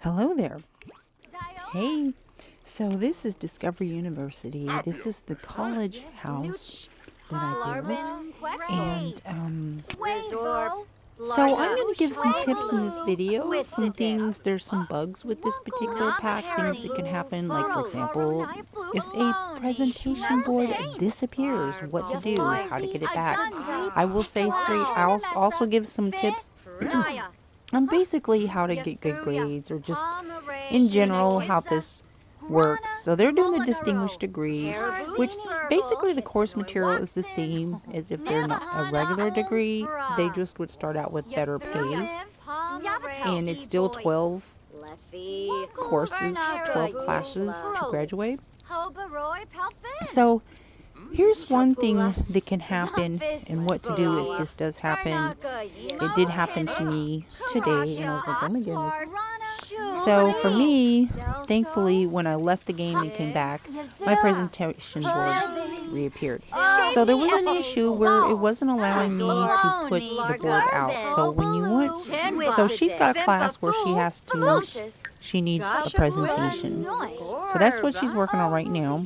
Hello there. Hey. So this is Discovery University. This is the college house that I built. And so I'm going to give some tips in this video. Some things, there's some bugs with this particular pack. Things that can happen, like for example, if a presentation board disappears, what to do, how to get it back. I will say straight, I'll also give some tips on basically how to get good grades, or just in general how this works. So they're doing the distinguished degree, which basically the course material is the same as if they're not a regular degree. They just would start out with better pay, and it's still 12 courses, 12 classes to graduate. So here's one thing that can happen and what to do if this does happen. It did happen to me today, and I was like, oh my goodness. So for me, thankfully, when I left the game and came back, my presentation board reappeared. So there was an issue where it wasn't allowing me to put the board out. So when you want, so she's got a class where she needs a presentation. So that's what she's working on right now.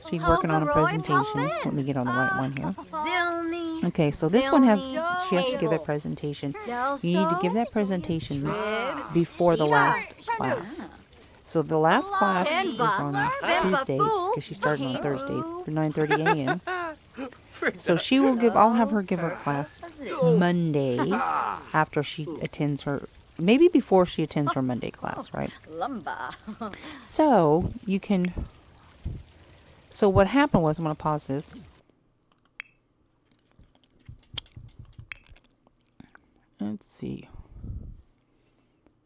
She's working on a presentation. Let me get on the right one here. Okay, so this one she has to give a presentation. You need to give that presentation before the last class. So the last class is on Tuesday, because she started on Thursday for 9:30 a.m. So I'll have her give her class Monday after she attends maybe before she attends her Monday class, right? So So what happened was, I'm going to pause this. Let's see.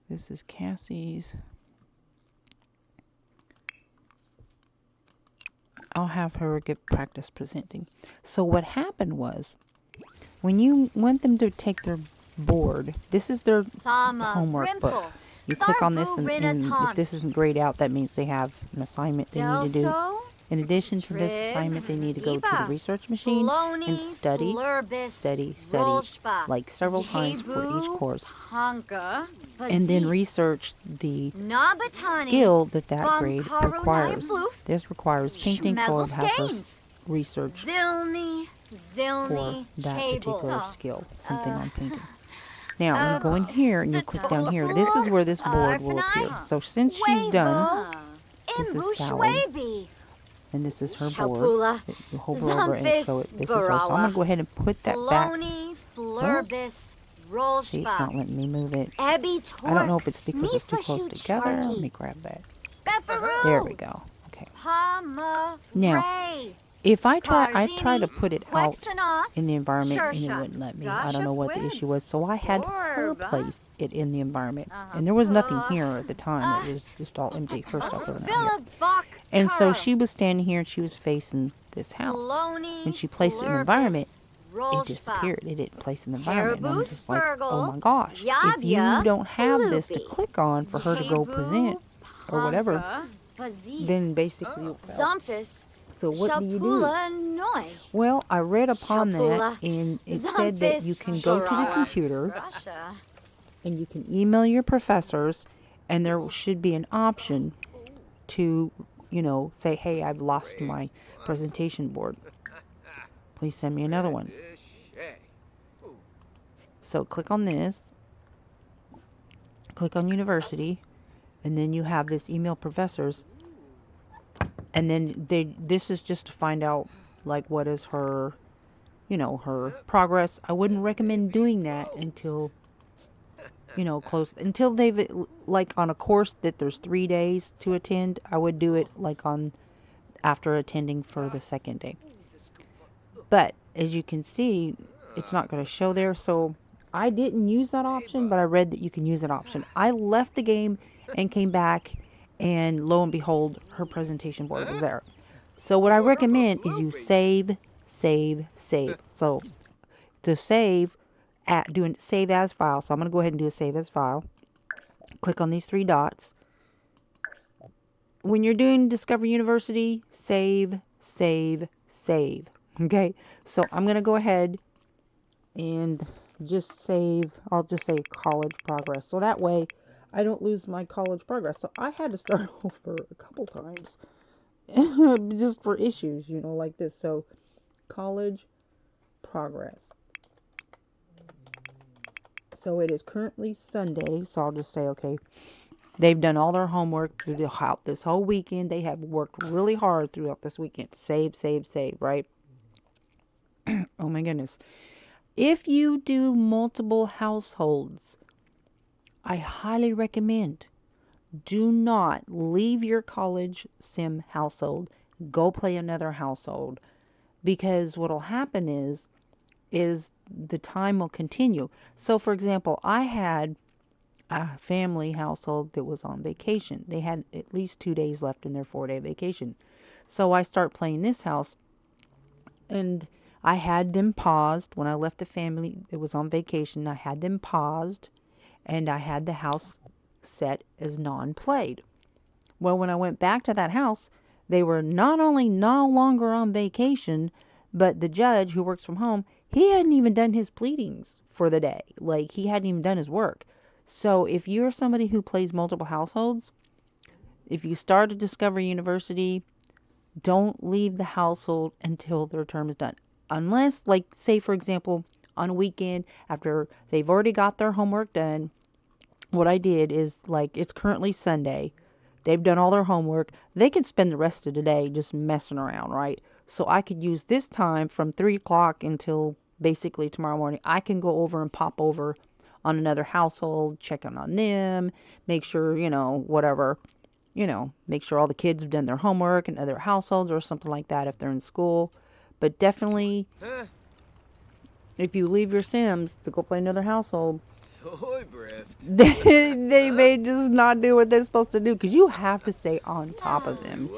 This is Cassie's. I'll have her get practice presenting. So what happened was, when you want them to take their board, this is their homework book. You click on this, and if this isn't grayed out, that means they have an assignment they need to do. In addition to this assignment, they need to go to the research machine and study, like several times for each course. And then research the skill that grade requires. This requires painting, so it has us research for that particular skill, something on painting. Now, you go in here and you click down here. This is where this board will appear. So since she's done, this is Sally. And this is her board. You hover over and show it. This is her. So I'm going to go ahead and put that back. Oh, see, it's not letting me move it. I don't know if it's because it's too close together. Let me grab that. There we go. Okay. Now, if I try to put it out in the environment and it wouldn't let me. I don't know what the issue was. So I had her place it in the environment. And there was nothing here at the time. It was just all empty. Her stuff wasn't out here. And so she was standing here and she was facing this house. When she placed it in the environment, it disappeared. It didn't place in the environment. And I'm just like, oh my gosh. If you don't have this to click on for her to go present or whatever, then basically, so what do you do? Well, I read upon that, and it said that you can go to the computer and you can email your professors, and there should be an option to, say, hey, I've lost my presentation board. Please send me another one. So click on this, click on university, and then you have this email professors. And then this is just to find out, like, what is her, her progress. I wouldn't recommend doing that until, until they've, like, on a course that there's 3 days to attend. I would do it, like, after attending for the second day. But as you can see, it's not going to show there. So I didn't use that option, but I read that you can use that option. I left the game and came back, and lo and behold, her presentation board was there. So what I recommend is you save. So to save, doing save as file. So I'm going to go ahead and do a save as file. Click on these 3 dots. When you're doing Discovery University, save. Okay, so I'm going to go ahead and just save. I'll just say college progress. So that way I don't lose my college progress. So I had to start over a couple times just for issues, like this. So college progress. So it is currently Sunday. So I'll just say, okay, they've done all their homework throughout this whole weekend. They have worked really hard throughout this weekend. Save, save, save, right? Oh my goodness. If you do multiple households, I highly recommend do not leave your college sim household, go play another household, because what'll happen is the time will continue. So for example, I had a family household that was on vacation. They had at least 2 days left in their 4-day vacation. So I start playing this house, and I had them paused when I left the family that was on vacation. I had them paused, and I had the house set as non-played. Well, when I went back to that house, they were not only no longer on vacation, but the judge who works from home, he hadn't even done his pleadings for the day. Like, he hadn't even done his work. So if you're somebody who plays multiple households, if you start at Discovery University, don't leave the household until their term is done. Unless, like, say, for example, on a weekend after they've already got their homework done, what I did is, like, it's currently Sunday. They've done all their homework. They can spend the rest of the day just messing around, right? So I could use this time from 3 o'clock until basically tomorrow morning. I can go over and pop over on another household, check on them, make sure, whatever, make sure all the kids have done their homework in other households or something like that if they're in school. But definitely, if you leave your Sims to go play another household, they may just not do what they're supposed to do, because you have to stay on top of them.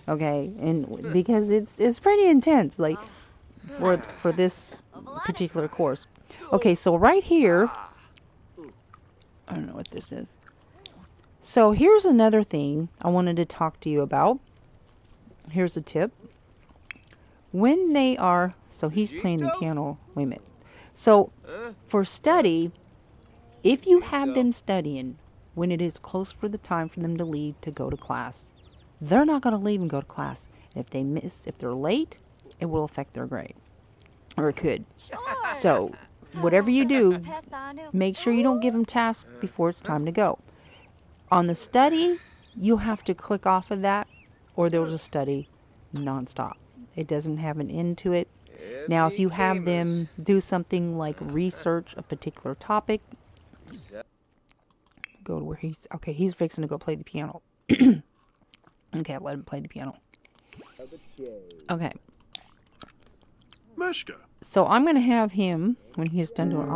Okay, and because it's pretty intense, like for this particular course. Okay, so right here, I don't know what this is. So here's another thing I wanted to talk to you about. Here's a tip. When they are, so he's playing the piano. Wait a minute. So for study, if you have them studying when it is close for the time for them to leave to go to class, they're not going to leave and go to class. If they're late, it will affect their grade. Or it could. So whatever you do, make sure you don't give them tasks before it's time to go. On the study, you have to click off of that, or they'll just study nonstop. It doesn't have an end to it. Now, if you have them do something like research a particular topic, go to where he's fixing to go play the piano. Okay, I'll let him play the piano. Okay. So I'm going to have him, when he's done doing,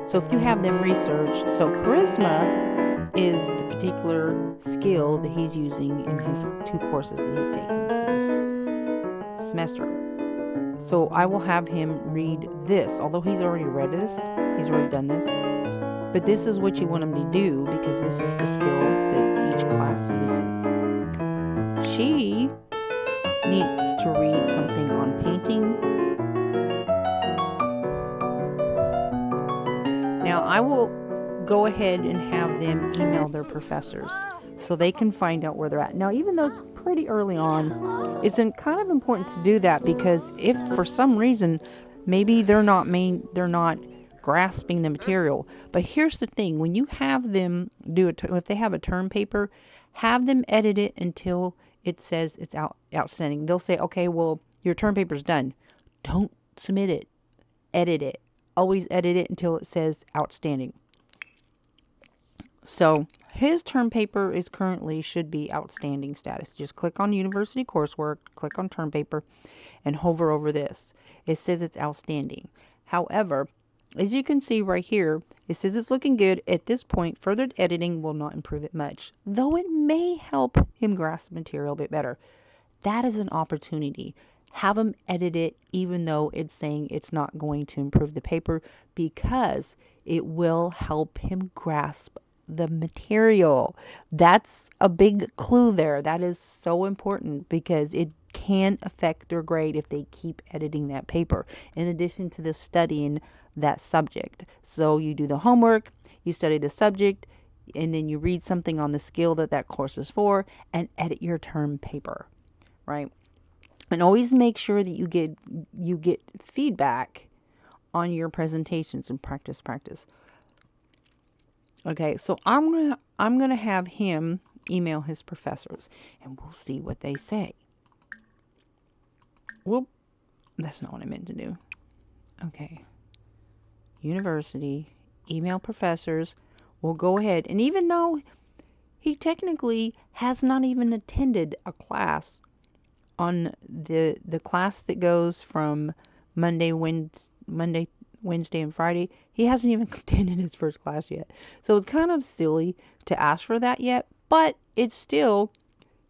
so if you have them research, so charisma is the particular skill that he's using in his 2 courses that he's taking for this semester. So I will have him read this, although he's already read this, he's already done this, but this is what you want him to do, because this is the skill that each class uses. She needs to read something on painting. Now I will go ahead and have them email their professors so they can find out where they're at. Now, even though it's pretty early on, it's kind of important to do that, because if for some reason maybe they're not grasping the material. But here's the thing: when you have them do it, if they have a term paper, have them edit it until it says it's outstanding. They'll say, okay, well, your term paper's done. Don't submit it. Edit it. Always edit it until it says outstanding. So his term paper is currently should be outstanding status. Just click on university coursework, click on term paper, and hover over this. It says it's outstanding. However, as you can see right here, it says it's looking good. At this point, further editing will not improve it much, though it may help him grasp the material a bit better. That is an opportunity. Have him edit it, even though it's saying it's not going to improve the paper, because it will help him grasp the material. That's a big clue there. That is so important, because it can affect their grade if they keep editing that paper, in addition to the studying that subject. So you do the homework, you study the subject, and then you read something on the skill that that course is for, and edit your term paper, right? And always make sure that you get feedback on your presentations and practice. Okay, so I'm gonna have him email his professors, and we'll see what they say. Whoop, that's not what I meant to do. Okay, university, email professors. We'll go ahead, and even though he technically has not even attended a class on the class that goes from Monday, Wednesday, and Friday, he hasn't even attended his first class yet. So it's kind of silly to ask for that yet, but it's still,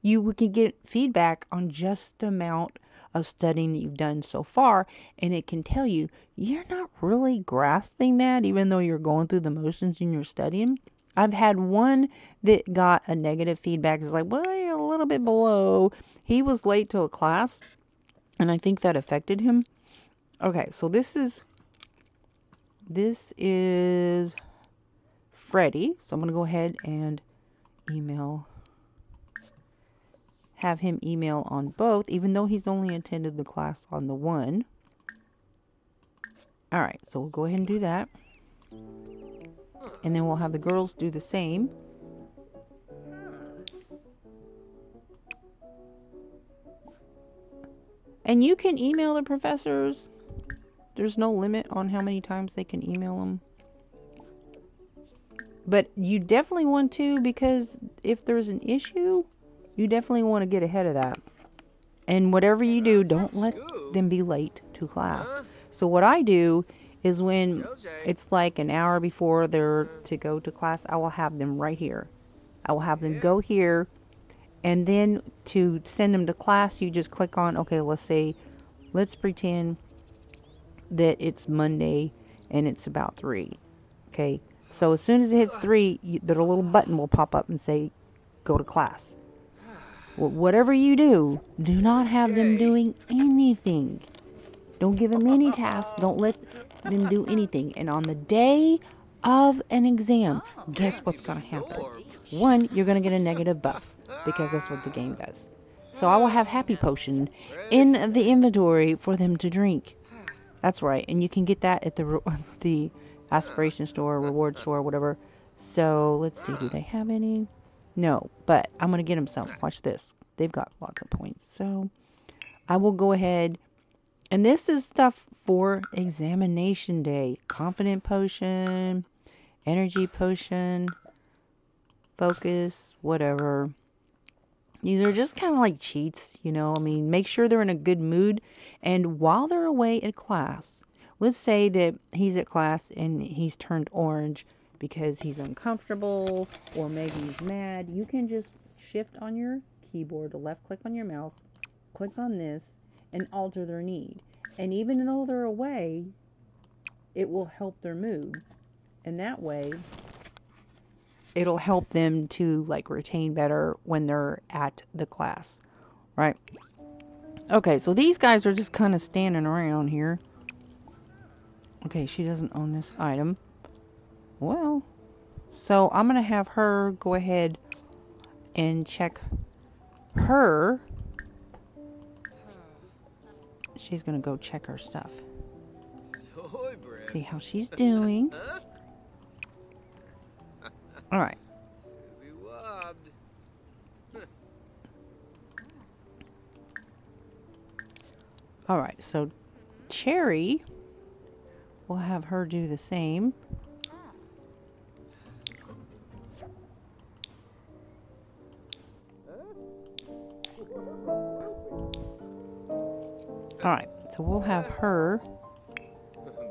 you can get feedback on just the amount of studying that you've done so far, and it can tell you you're not really grasping that, even though you're going through the motions and you're studying. I've had one that got a negative feedback. It's like, well, you're a little bit below. He was late to a class, and I think that affected him. Okay, so this is Freddie. So I'm going to go ahead and have him email on both, even though he's only attended the class on the one. All right, so we'll go ahead and do that. And then we'll have the girls do the same. And you can email the professors. There's no limit on how many times they can email them. But you definitely want to, because if there's an issue, you definitely want to get ahead of that. And whatever you do, don't let them be late to class. So what I do is when it's like an hour before they're to go to class, I will have them right here. I will have them go here, and then to send them to class, you just click on, okay, let's pretend that it's Monday and it's about 3. Okay, so as soon as it hits 3, the little button will pop up and say, go to class. Well, whatever you do, do not have them doing anything. Don't give them any tasks. Don't let them do anything. And on the day of an exam, guess what's going to happen? 1, you're going to get a negative buff, because that's what the game does. So I will have Happy Potion in the inventory for them to drink. That's right. And you can get that at the aspiration store, reward store, whatever. So let's see. Do they have any? No, but I'm going to get them some. Watch this. They've got lots of points. So I will go ahead. And this is stuff for examination day. Confident potion, energy potion, focus, whatever. These are just kind of like cheats, you know. I mean, make sure they're in a good mood. And while they're away at class, let's say that he's at class and he's turned orange because he's uncomfortable, or maybe he's mad. You can just shift on your keyboard, to left click on your mouse, click on this, and alter their need. And even though they're away, it will help their mood. And that way, it'll help them to like retain better when they're at the class, right? Okay, so these guys are just kind of standing around here. Okay, she doesn't own this item. Well, so I'm going to have her go ahead and check her. She's going to go check her stuff. See how she's doing. All right. All right, so Cherry, we'll have her do the same. All right, so we'll have her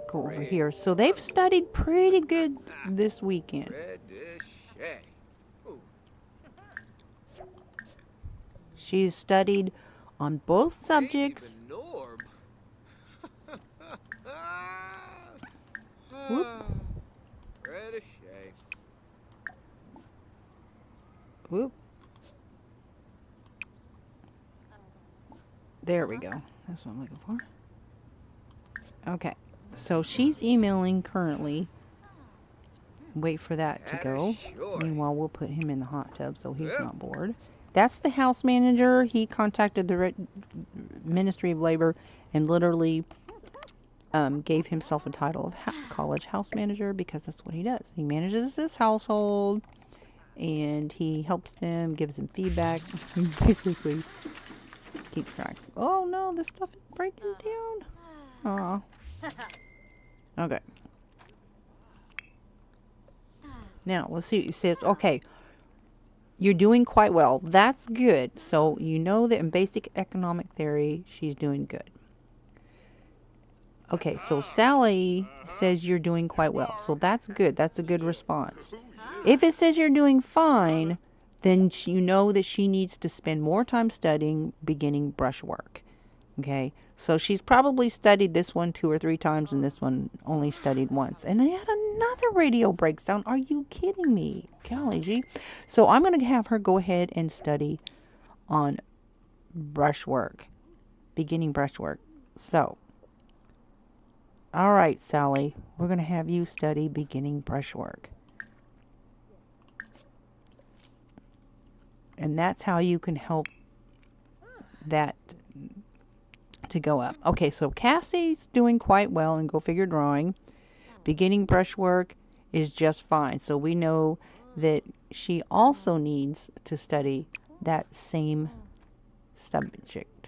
go over here. So they've studied pretty good this weekend. She's studied on both subjects. Whoop. Whoop. There we go. That's what I'm looking for. Okay, so she's emailing currently. wait for that to go. Meanwhile, we'll put him in the hot tub so he's not bored. That's the house manager. He contacted the Ministry of Labor and literally gave himself a title of college house manager because that's what he does. He manages this household and he helps them, gives them feedback. He basically keeps track. Oh no, this stuff is breaking down. Aw. Okay. Now, let's see. It says, okay, you're doing quite well. That's good. So you know that in basic economic theory, she's doing good. Okay, so Sally says you're doing quite well. So that's good. That's a good response. If it says you're doing fine, then you know that she needs to spend more time studying beginning brushwork. Okay, so she's probably studied this one 2 or 3 times and this one only studied once. And I had another radio breakdown. Are you kidding me? Golly gee. So I'm going to have her go ahead and study on brushwork, beginning brushwork. So, all right, Sally, we're going to have you study beginning brushwork. And that's how you can help that to go up. Okay, so Cassie's doing quite well in Go Figure Drawing. Beginning brushwork is just fine. So we know that she also needs to study that same subject.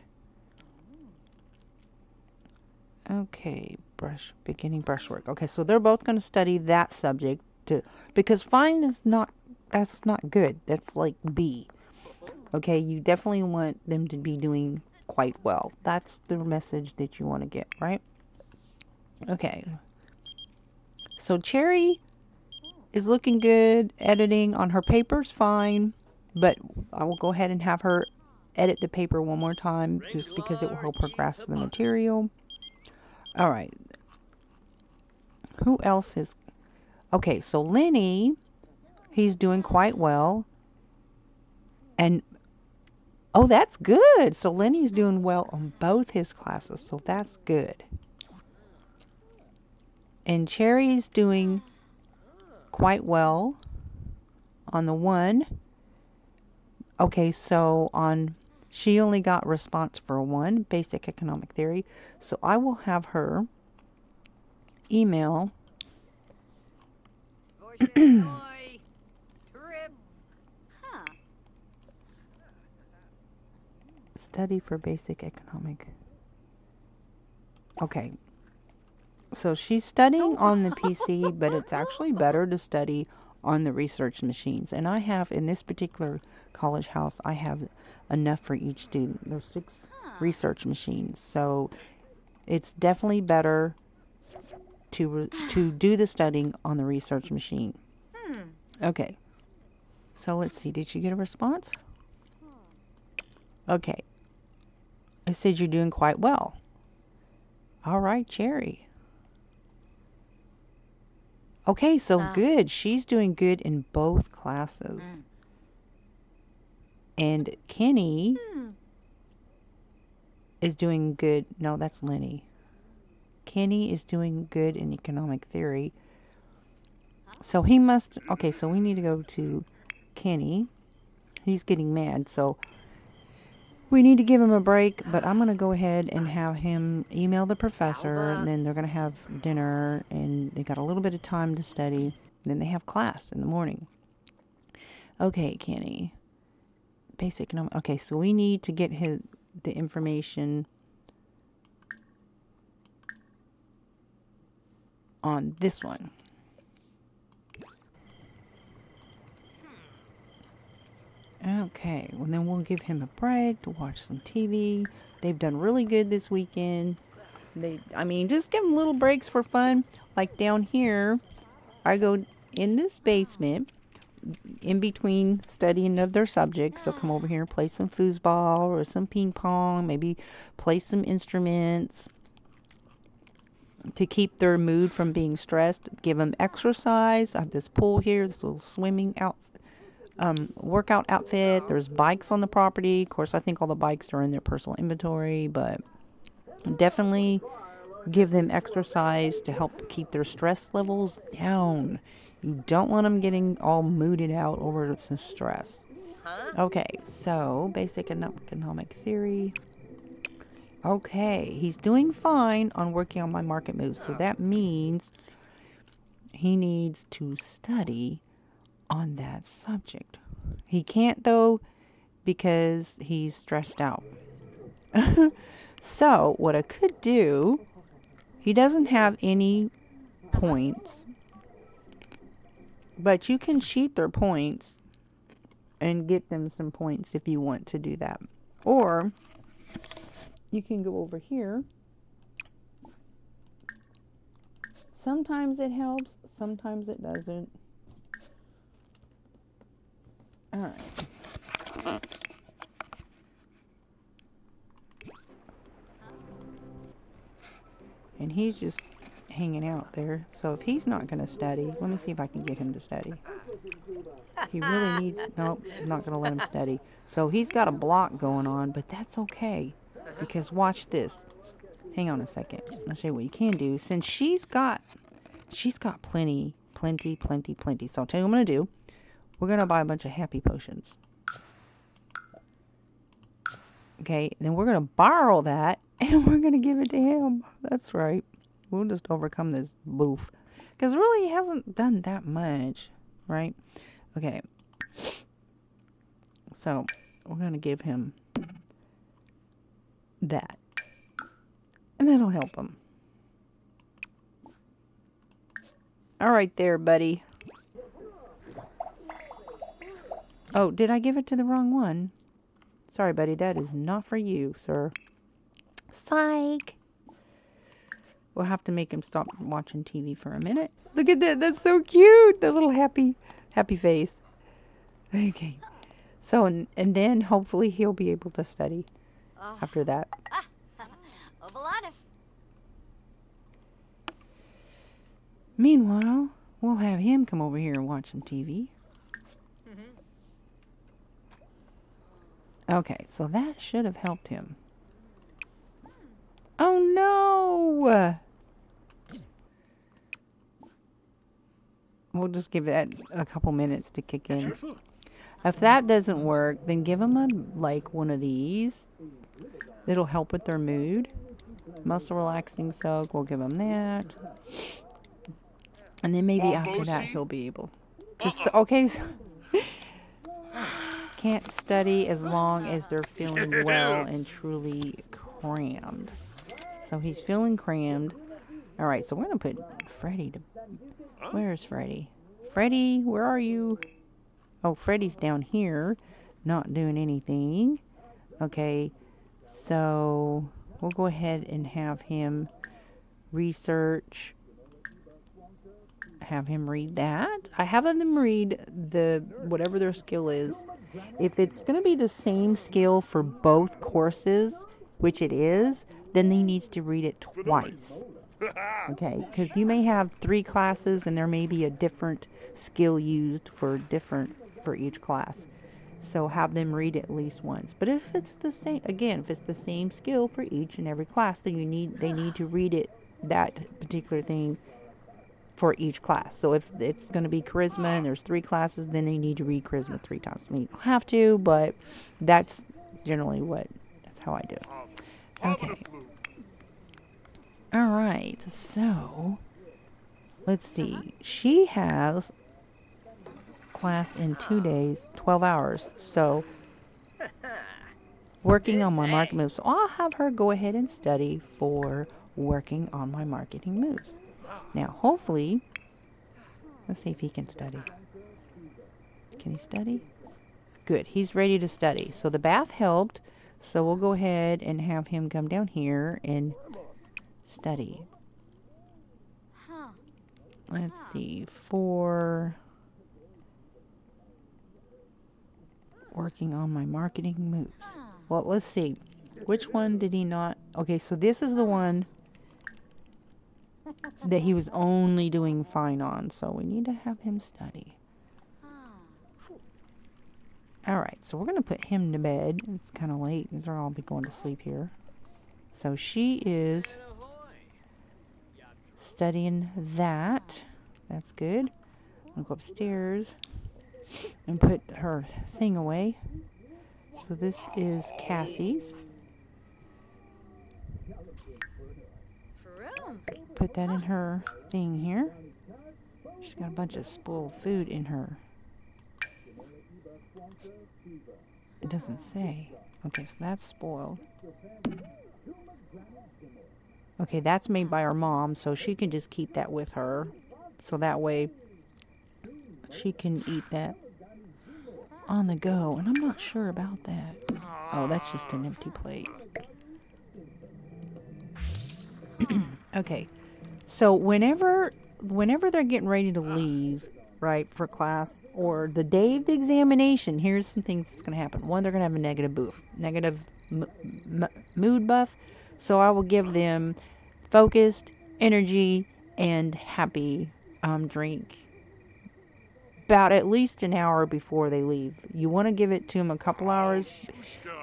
Okay, beginning brushwork. Okay, so they're both going to study that subject because fine is not, that's not good. That's like B. Okay, you definitely want them to be doing quite well. That's the message that you want to get, right? Okay. So Cherry is looking good. Editing on her paper's fine, but I will go ahead and have her edit the paper one more time just because it will help her grasp the material. All right. Who else is... Okay, so Lenny, he's doing quite well. And oh, that's good. So Lenny's doing well on both his classes, so that's good. And Cherry's doing quite well on the one. Okay, so she only got response for one, basic economic theory. So I will have her email study for basic economic. Okay. So she's studying on the PC, but it's actually better to study on the research machines. And I have, in this particular college house, I have enough for each student. There's 6 research machines. So it's definitely better to do the studying on the research machine. Okay. So let's see. Did you get a response? Okay. It says you're doing quite well. All right, Cherry. Okay, so good. She's doing good in both classes. And Kenny is doing good. No, that's Lenny. Kenny is doing good in economic theory. So he must... Okay, so we need to go to Kenny. He's getting mad, so we need to give him a break, but I'm going to go ahead and have him email the professor, and then they're going to have dinner, and they got a little bit of time to study, and then they have class in the morning. Okay, Kenny. Basic economic... Okay, so we need to get the information on this one. Okay, well then we'll give him a break to watch some TV. They've done really good this weekend. Just give them little breaks for fun. Like down here, I go in this basement in between studying of their subjects. They'll come over here and play some foosball or some ping pong, maybe play some instruments to keep their mood from being stressed. Give them exercise. I have this pool here, this little swimming workout outfit. There's bikes on the property. Of course, I think all the bikes are in their personal inventory, but definitely give them exercise to help keep their stress levels down. You don't want them getting all mooded out over the stress. Okay, so basic economic theory. Okay, he's doing fine on working on my market moves. So that means he needs to study on that subject. He can't though because he's stressed out. So what I could do, he doesn't have any points, but you can cheat their points and get them some points if you want to do that. Or you can go over here. Sometimes it helps, sometimes it doesn't. All right. And he's just hanging out there. So if he's not going to study, let me see if I can get him to study. He really needs, nope, I'm not going to let him study. So he's got a block going on, but that's okay. Because watch this. Hang on a second. I'll show you what you can do. Since she's got plenty. So I'll tell you what I'm going to do. We're going to buy a bunch of happy potions. Okay, then we're going to borrow that and we're going to give it to him. That's right. We'll just overcome this boof. Because really he hasn't done that much, right? Okay. So we're going to give him that. And that'll help him. All right there, buddy. Oh, did I give it to the wrong one? Sorry, buddy. That is not for you, sir. Psych. We'll have to make him stop watching TV for a minute. Look at that. That's so cute. The little happy face. Okay. So, and then hopefully he'll be able to study after that. Meanwhile, we'll have him come over here and watch some TV. Okay, so that should have helped him. Oh no! We'll just give it a couple minutes to kick in. If that doesn't work, then give them one of these. It'll help with their mood. Muscle relaxing soak, we'll give them that. And then maybe after that he'll be able. Okay. So can't study as long as they're feeling well and truly crammed. So he's feeling crammed. All right, so we're going to put Freddy to... Where's Freddy? Freddy, where are you? Oh, Freddy's down here, not doing anything. Okay, so we'll go ahead and have him research. Have him read that. I have them read whatever their skill is. If it's going to be the same skill for both courses, which it is, then he needs to read it twice. Okay, because you may have 3 classes and there may be a different skill used for each class. So have them read it at least once. But if it's the same, again, if it's the same skill for each and every class, then they need to read it, that particular thing, for each class. So if it's going to be charisma and there's 3 classes, then they need to read charisma 3 times. I mean, you don't have to, but that's generally that's how I do it. Okay. All right. So let's see. She has class in 2 days, 12 hours. So working on my market moves. So I'll have her go ahead and study for working on my marketing moves. Now, hopefully, let's see if he can study. Can he study? Good. He's ready to study. So the bath helped. So we'll go ahead and have him come down here and study. Let's see. For working on my marketing moves. Well, let's see. Which one did he not? Okay, so this is the one that he was only doing fine on, so we need to have him study. Alright, so we're going to put him to bed. It's kind of late, these are all be going to sleep here. So she is studying that. That's good. I'll go upstairs and put her thing away. So this is Cassie's. Put that in her thing here. She's got a bunch of spoiled food in her. It doesn't say. Okay, so that's spoiled. Okay, that's made by her mom, so she can just keep that with her. So that way she can eat that on the go. And I'm not sure about that. Oh, that's just an empty plate. Okay, so whenever they're getting ready to leave, right, for class or the day of the examination, here's some things that's going to happen. One, they're going to have a negative mood buff. So I will give them focused, energy, and happy drink about at least an hour before they leave. You want to give it to them a couple hours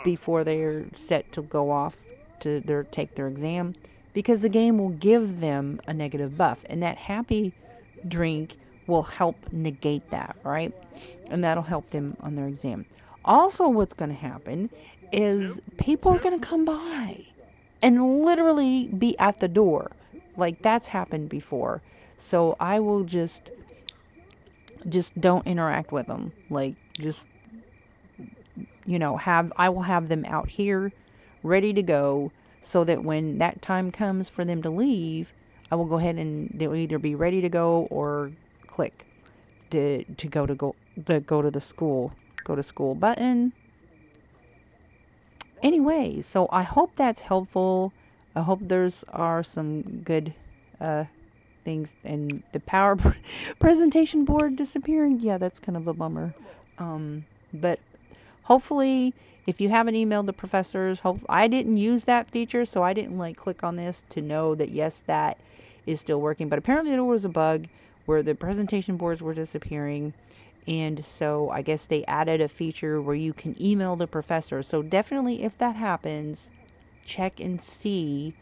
before they're set to go off to take their exam, because the game will give them a negative buff, and that happy drink will help negate that, right? And that'll help them on their exam. Also, what's going to happen is people are going to come by and literally be at the door. Like, that's happened before. So I will just don't interact with them. Like, just, I will have them out here ready to go, so that when that time comes for them to leave, I will go ahead and they'll either be ready to go or click to go to the school button. Anyway, so I hope that's helpful. I hope are some good things. And the power presentation board disappearing, yeah, that's kind of a bummer. But hopefully, if you haven't emailed the professors, I didn't use that feature, so I didn't click on this to know that yes, that is still working. But apparently there was a bug where the presentation boards were disappearing, and so I guess they added a feature where you can email the professor. So definitely, if that happens, check and see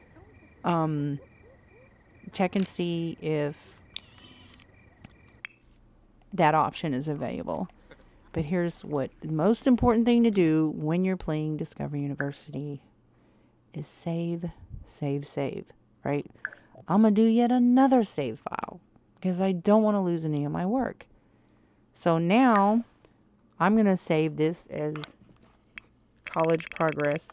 if that option is available. But here's what the most important thing to do when you're playing Discover University is save, right? I'm going to do yet another save file because I don't want to lose any of my work. So now I'm going to save this as college progress.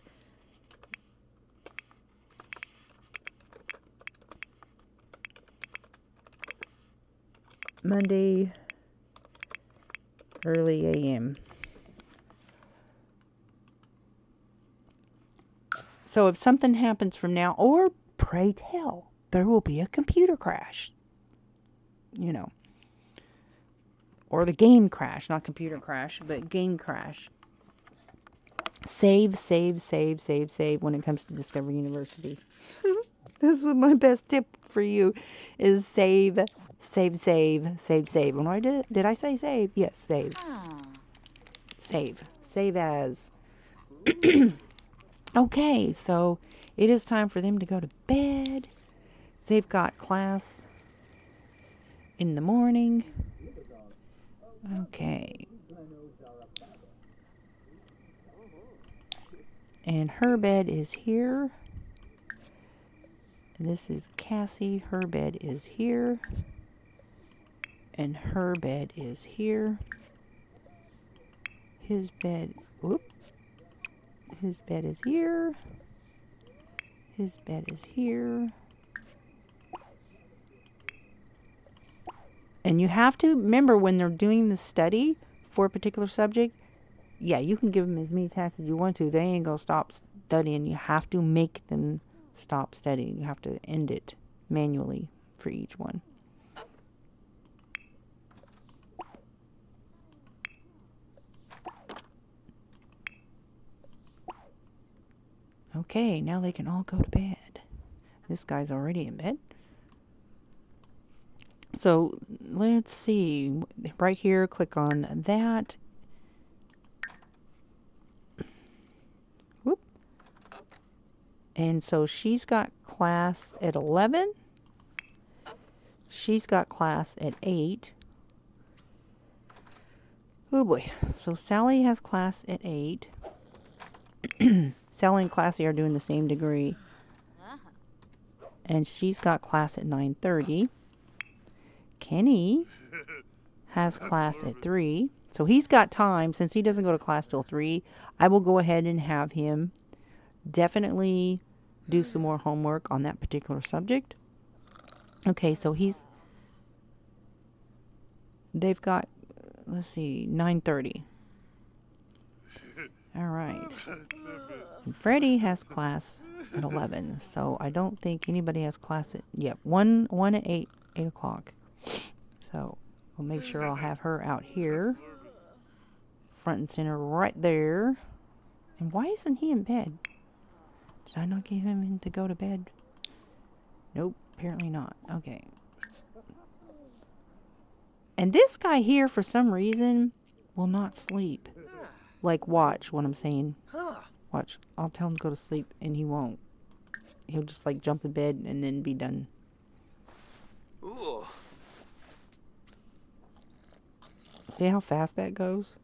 Monday, early a.m. So if something happens from now, or pray tell, there will be a computer crash, or the game crash, not computer crash, but game crash. Save when it comes to Discover University. This was my best tip for you, is save. When I did I say save? Yes, save. Save as. Okay, so it is time for them to go to bed. They've got class in the morning. Okay. And her bed is here. This is Cassie. Her bed is here. And her bed is here. His bed is here. His bed is here. And you have to remember, when they're doing the study for a particular subject, yeah, you can give them as many tasks as you want to. They ain't gonna stop studying. You have to make them stop studying. You have to end it manually for each one. Okay, now they can all go to bed. This guy's already in bed. So let's see. Right here, click on that. Whoop. And so she's got class at 11. She's got class at 8. Oh boy. So Sally has class at 8. Sally and Classy are doing the same degree. And she's got class at 9:30. Kenny has class at 3. So he's got time. Since he doesn't go to class till 3, I will go ahead and have him definitely do some more homework on that particular subject. Okay, so they've got, let's see, 9:30. All right. And Freddie has class at 11, so I don't think anybody has class at, one at 8 o'clock. So we'll make sure I'll have her out here, front and center right there. And why isn't he in bed? Did I not give him in to go to bed? Nope, apparently not. Okay. And this guy here, for some reason, will not sleep. Like, watch what I'm saying. Watch. I'll tell him to go to sleep, and he won't. He'll just, like, jump in bed and then be done. Ooh. See how fast that goes?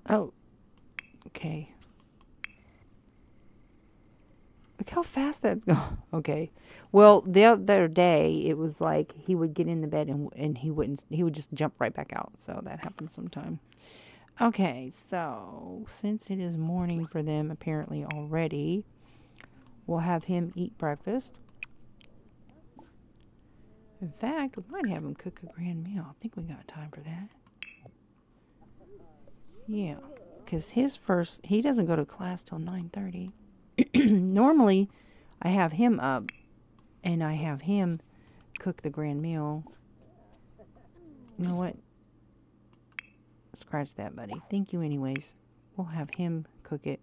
Oh. Okay. Look how fast that's going. Okay. Well, the other day, it was like he would get in the bed and he would just jump right back out. So that happens sometime. Okay, so since it is morning for them apparently already, we'll have him eat breakfast. In fact, we might have him cook a grand meal. I think we got time for that. Yeah, because he doesn't go to class till 9:30. Normally, I have him up and I have him cook the grand meal. You know what? Scratch that, buddy. Thank you anyways. We'll have him cook it.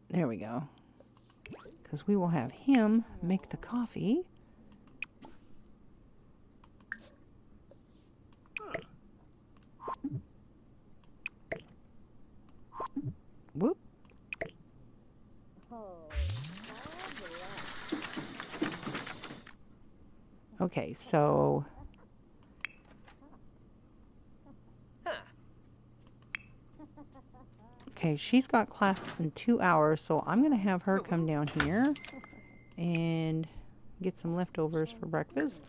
There we go. Because we will have him make the coffee. Whoop. Okay, so okay, she's got class in 2 hours, so I'm gonna have her come down here and get some leftovers for breakfast.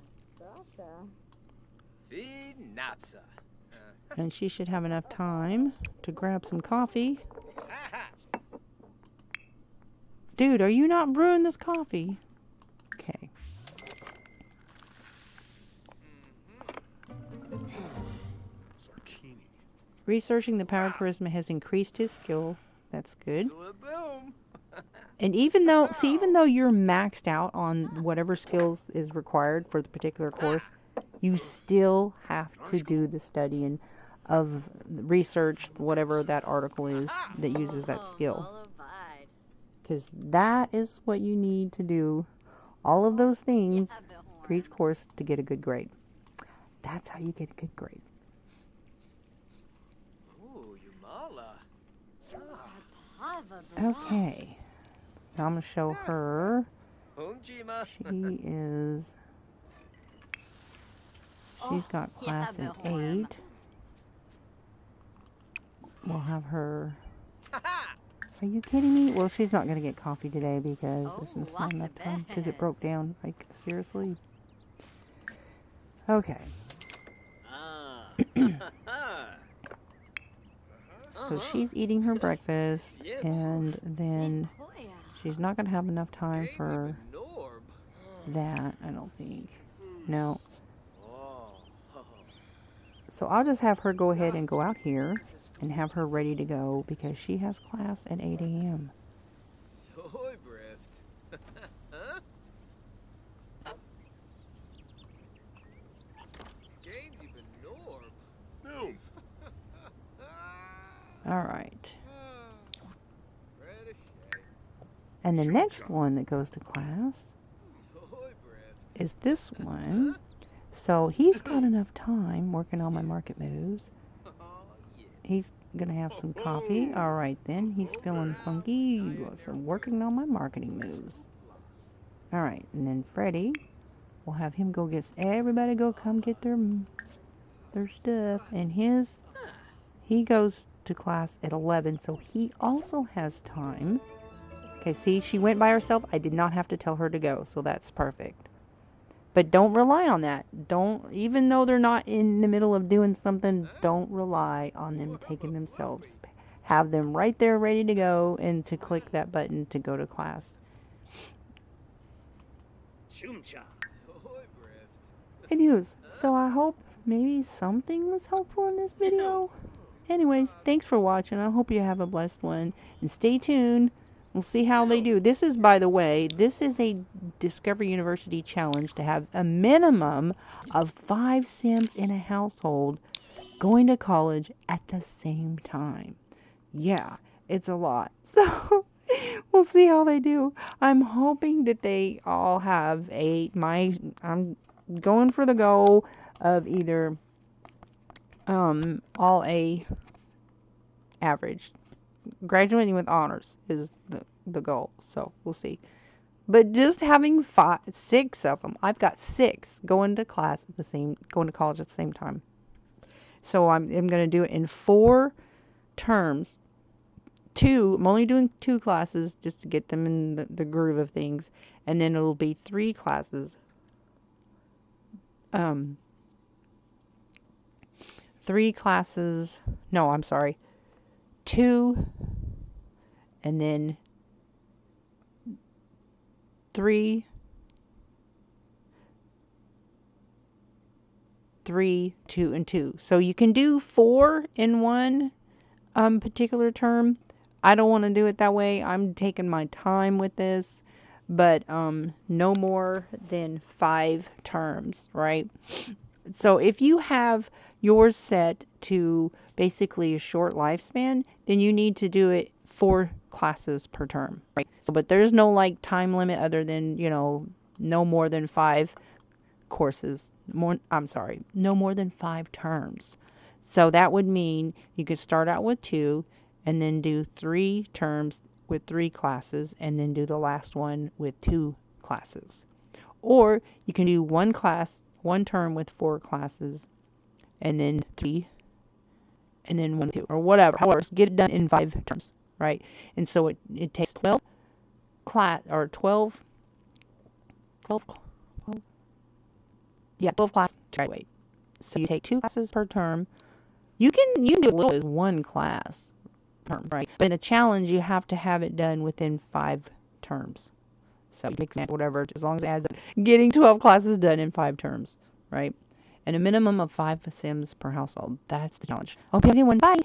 And she should have enough time to grab some coffee. Dude, are you not brewing this coffee? Okay. Researching the power of charisma has increased his skill. That's good. And even though you're maxed out on whatever skills is required for the particular course, you still have to do the studying of research, whatever that article is that uses that skill. Because that is what you need to do. All of those things for each course to get a good grade. That's how you get a good grade. Okay. Now I'm going to show her. She's got class at 8. We'll have her. Are you kidding me? Well, she's not going to get coffee today because there's just not enough time because it broke down. Like, seriously? Okay. So she's eating her breakfast, and then she's not going to have enough time for that, I don't think. No. So I'll just have her go ahead and go out here and have her ready to go because she has class at 8 a.m. All right. And the next one that goes to class is this one. So he's got enough time working on my market moves He's gonna have some coffee. All right then. He's feeling funky. So I'm working on my marketing moves. All right, and then Freddie, we'll have him go get everybody go come get their stuff. And he goes to class at 11, so he also has time. Okay, see, she went by herself. I did not have to tell her to go, so that's perfect. But don't rely on that. Don't, even though they're not in the middle of doing something, don't rely on them taking themselves. Have them right there ready to go and to click that button to go to class. Anyways, so I hope maybe something was helpful in this video. Anyways, thanks for watching. I hope you have a blessed one. And stay tuned. We'll see how they do. This is, by the way, this is a Discovery University challenge to have a minimum of 5 Sims in a household going to college at the same time. Yeah, it's a lot. So we'll see how they do. I'm hoping that they all have I'm going for the goal of either all A average. Graduating with honors is the goal. So we'll see. But just having 6 of them, I've got 6 going to college at the same time. So I'm going to do it in 4 terms. I'm only doing 2 classes just to get them in the groove of things, and then it'll be 3 classes. 3 classes. No, I'm sorry. 2, and then 3, 3, 2, and 2. So you can do 4 in one particular term. I don't want to do it that way. I'm taking my time with this, but no more than 5 terms, right? So if you have yours set to basically a short lifespan, then you need to do it 4 classes per term, right? So, but there's no like time limit other than, no more than 5 courses. No more than 5 terms. So that would mean you could start out with 2 and then do 3 terms with 3 classes and then do the last one with 2 classes. Or you can do 1 term with 4 classes and then 3 and then 1, 2, or whatever. However, get it done in 5 terms, right? And so it takes 12 classes to graduate. So you take 2 classes per term. You can do as little as 1 class per term, right? But in the challenge, you have to have it done within 5 terms. So you take whatever, as long as it adds up, getting 12 classes done in 5 terms, right? And a minimum of 5 Sims per household. That's the challenge. Hope you have a good one. Bye.